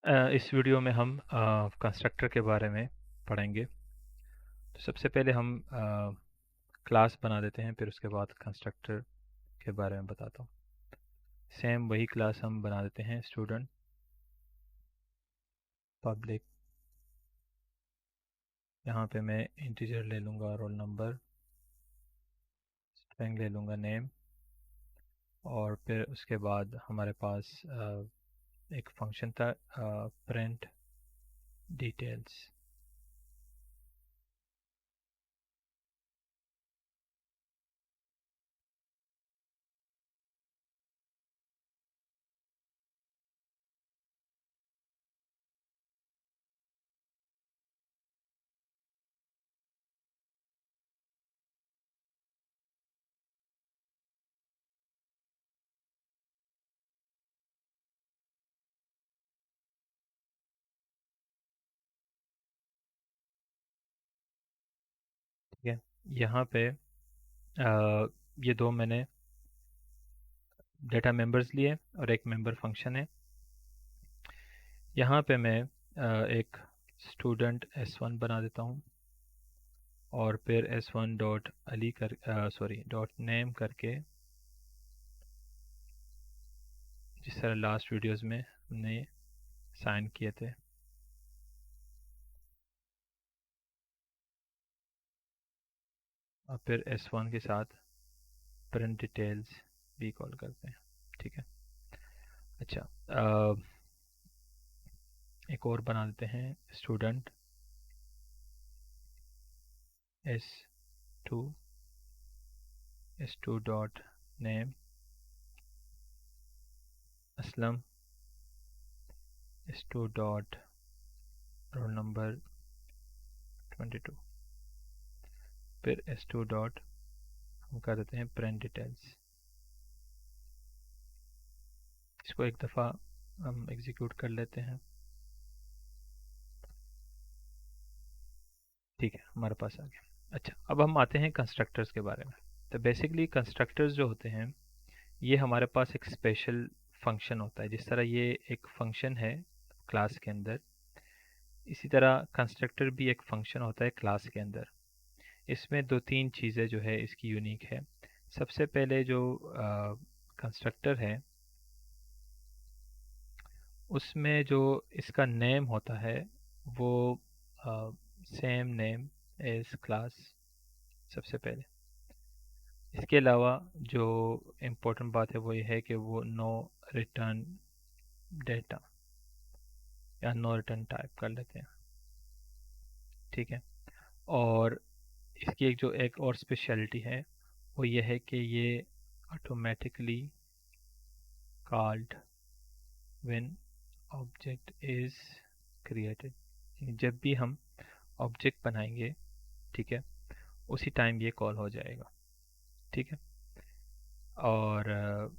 इस वीडियो में हम कंस्ट्रक्टर के बारे में पढ़ेंगे। तो सबसे पहले हम क्लास बना देते हैं, फिर उसके बाद कंस्ट्रक्टर के बारे में बताता हूँ। सेम वही क्लास हम बना देते हैं, स्टूडेंट पब्लिक। यहाँ पे मैं इंटीजर ले लूँगा रोल नंबर, स्ट्रिंग ले लूँगा नेम, और फिर उसके बाद हमारे पास एक फंक्शन था प्रिंट डिटेल्स। ठीक है, यहाँ पे ये दो मैंने डेटा मेंबर्स लिए और एक मेंबर फंक्शन है। यहाँ पे मैं एक स्टूडेंट S1 बना देता हूँ और फिर S1 डॉट अली कर डॉट नेम करके, जिस तरह लास्ट वीडियोस में हमने साइन किए थे। और फिर S1 के साथ प्रिंट डिटेल्स भी कॉल करते हैं। ठीक है, अच्छा, एक और बना देते हैं, student S2 S2 dot name Aslam S2 dot roll number 22। फिर S2 डॉट हम कर देते हैं प्रिंट डिटेल्स। इसको एक दफ़ा हम एग्जीक्यूट कर लेते हैं। ठीक है, हमारे पास आ गया। अच्छा, अब हम आते हैं कंस्ट्रक्टर्स के बारे में। तो बेसिकली कंस्ट्रक्टर्स जो होते हैं, ये हमारे पास एक स्पेशल फंक्शन होता है। जिस तरह ये एक फंक्शन है क्लास के अंदर, इसी तरह कंस्ट्रक्टर भी एक फंक्शन होता है क्लास के अंदर। इसमें दो तीन चीज़ें जो है इसकी यूनिक है। सबसे पहले जो कंस्ट्रक्टर है, उसमें जो इसका नेम होता है वो सेम नेम एज क्लास सबसे पहले। इसके अलावा जो इम्पोर्टेंट बात है वो ये है कि वो नो रिटर्न डेटा या नो रिटर्न टाइप कर लेते हैं। ठीक है, और इसकी एक और स्पेशलिटी है, वो ये है कि ये automatically called when object is created. जब भी हम ऑब्जेक्ट बनाएंगे, ठीक है, उसी टाइम ये कॉल हो जाएगा। ठीक है, और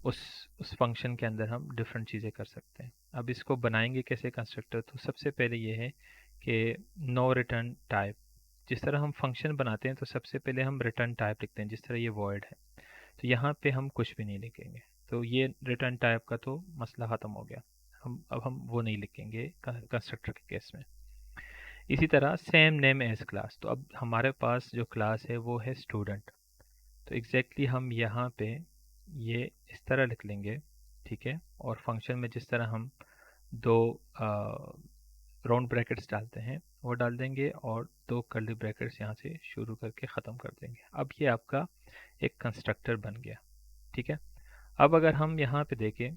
उस फंक्शन के अंदर हम डिफरेंट चीज़ें कर सकते हैं। अब इसको बनाएंगे कैसे कंस्ट्रक्टर, तो सबसे पहले ये है कि नो रिटर्न टाइप। जिस तरह हम फंक्शन बनाते हैं तो सबसे पहले हम रिटर्न टाइप लिखते हैं, जिस तरह ये वॉइड है, तो यहाँ पे हम कुछ भी नहीं लिखेंगे। तो ये रिटर्न टाइप का तो मसला ख़त्म हो गया। हम वो नहीं लिखेंगे कंस्ट्रक्टर के केस में। इसी तरह सेम नेम एज क्लास, तो अब हमारे पास जो क्लास है वो है स्टूडेंट। तो एग्जैक्टली हम यहाँ पे ये इस तरह लिख लेंगे। ठीक है, और फंक्शन में जिस तरह हम दो राउंड ब्रैकेट्स डालते हैं वो डाल देंगे, और दो कर्ली ब्रैकेट्स यहाँ से शुरू करके ख़त्म कर देंगे। अब ये आपका एक कंस्ट्रक्टर बन गया। ठीक है, अब अगर हम यहाँ पे देखें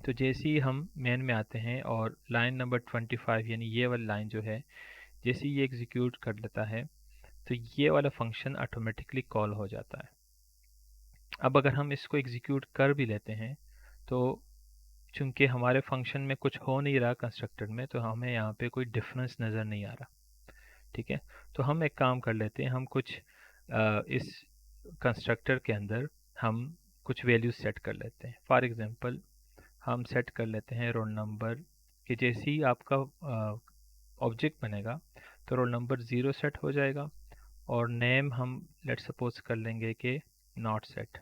तो जैसे ही हम मेन में आते हैं और लाइन नंबर 25 यानी ये वाली लाइन जो है, जैसे ही ये एग्जीक्यूट कर लेता है तो ये वाला फंक्शन ऑटोमेटिकली कॉल हो जाता है। अब अगर हम इसको एग्जीक्यूट कर भी लेते हैं तो चूंकि हमारे फंक्शन में कुछ हो नहीं रहा कंस्ट्रक्टर में, तो हमें यहाँ पे कोई डिफरेंस नज़र नहीं आ रहा। ठीक है, तो हम एक काम कर लेते हैं, हम कुछ इस कंस्ट्रक्टर के अंदर हम कुछ वैल्यूज सेट कर लेते हैं। फॉर एग्जांपल हम सेट कर लेते हैं रोल नंबर, कि जैसे ही आपका ऑब्जेक्ट बनेगा तो रोल नंबर 0 सेट हो जाएगा, और नेम हम लेट सपोज कर लेंगे कि नॉट सेट।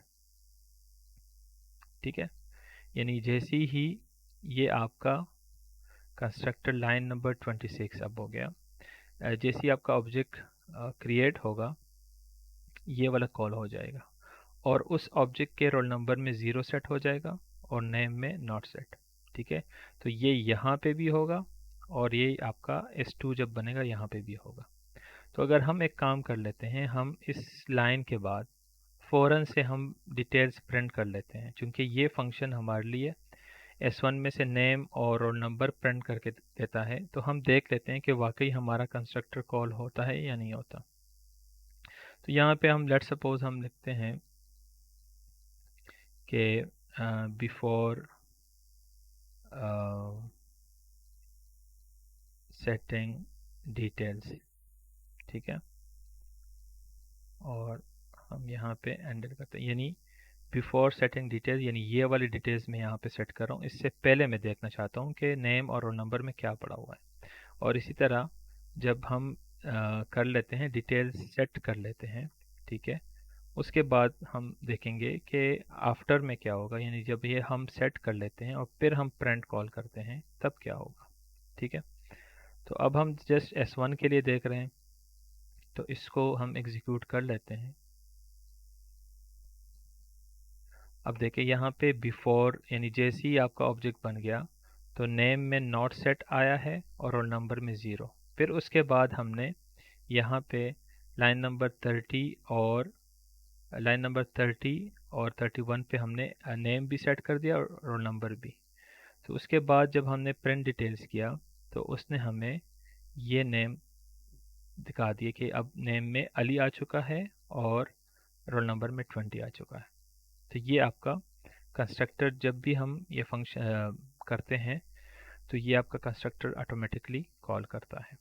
ठीक है, यानी जैसे ही ये आपका कंस्ट्रक्टर लाइन नंबर 26 अब हो गया। जैसे ही आपका ऑब्जेक्ट क्रिएट होगा, ये वाला कॉल हो जाएगा और उस ऑब्जेक्ट के रोल नंबर में 0 सेट हो जाएगा और नेम में नॉट सेट। ठीक है, तो ये यहाँ पे भी होगा और ये आपका S2 जब बनेगा यहाँ पे भी होगा। तो अगर हम एक काम कर लेते हैं, हम इस लाइन के बाद फ़ौरन से हम डिटेल्स प्रिंट कर लेते हैं, क्योंकि ये फंक्शन हमारे लिए S1 में से नेम और रोल नंबर प्रिंट करके देता है। तो हम देख लेते हैं कि वाकई हमारा कंस्ट्रक्टर कॉल होता है या नहीं होता। तो यहाँ पे हम लेट्स सपोज हम लिखते हैं कि बिफोर सेटिंग डिटेल्स। ठीक है, और हम यहाँ पे एंटर करते हैं, यानी बिफोर सेटिंग डिटेल्स, यानी ये वाली डिटेल्स मैं यहाँ पे सेट कर रहा हूँ। इससे पहले मैं देखना चाहता हूँ कि नेम और रोल नंबर में क्या पड़ा हुआ है। और इसी तरह जब हम कर लेते हैं, डिटेल्स सेट कर लेते हैं, ठीक है, उसके बाद हम देखेंगे कि आफ्टर में क्या होगा, यानी जब ये हम सेट कर लेते हैं और फिर हम प्रिंट कॉल करते हैं तब क्या होगा। ठीक है, तो अब हम जस्ट S1 के लिए देख रहे हैं, तो इसको हम एग्जीक्यूट कर लेते हैं। अब देखिए यहाँ पे बिफोर, यानी जैसे ही आपका ऑब्जेक्ट बन गया तो नेम में नॉट सेट आया है और रोल नंबर में 0। फिर उसके बाद हमने यहाँ पे लाइन नंबर 30 और लाइन नंबर 30 और 31 पे हमने नेम भी सेट कर दिया और रोल नंबर भी। तो उसके बाद जब हमने प्रिंट डिटेल्स किया तो उसने हमें ये नेम दिखा दिए कि अब नेम में अली आ चुका है और रोल नंबर में 20 आ चुका है। तो ये आपका कंस्ट्रक्टर, जब भी हम ये फंक्शन करते हैं तो ये आपका कंस्ट्रक्टर ऑटोमेटिकली कॉल करता है।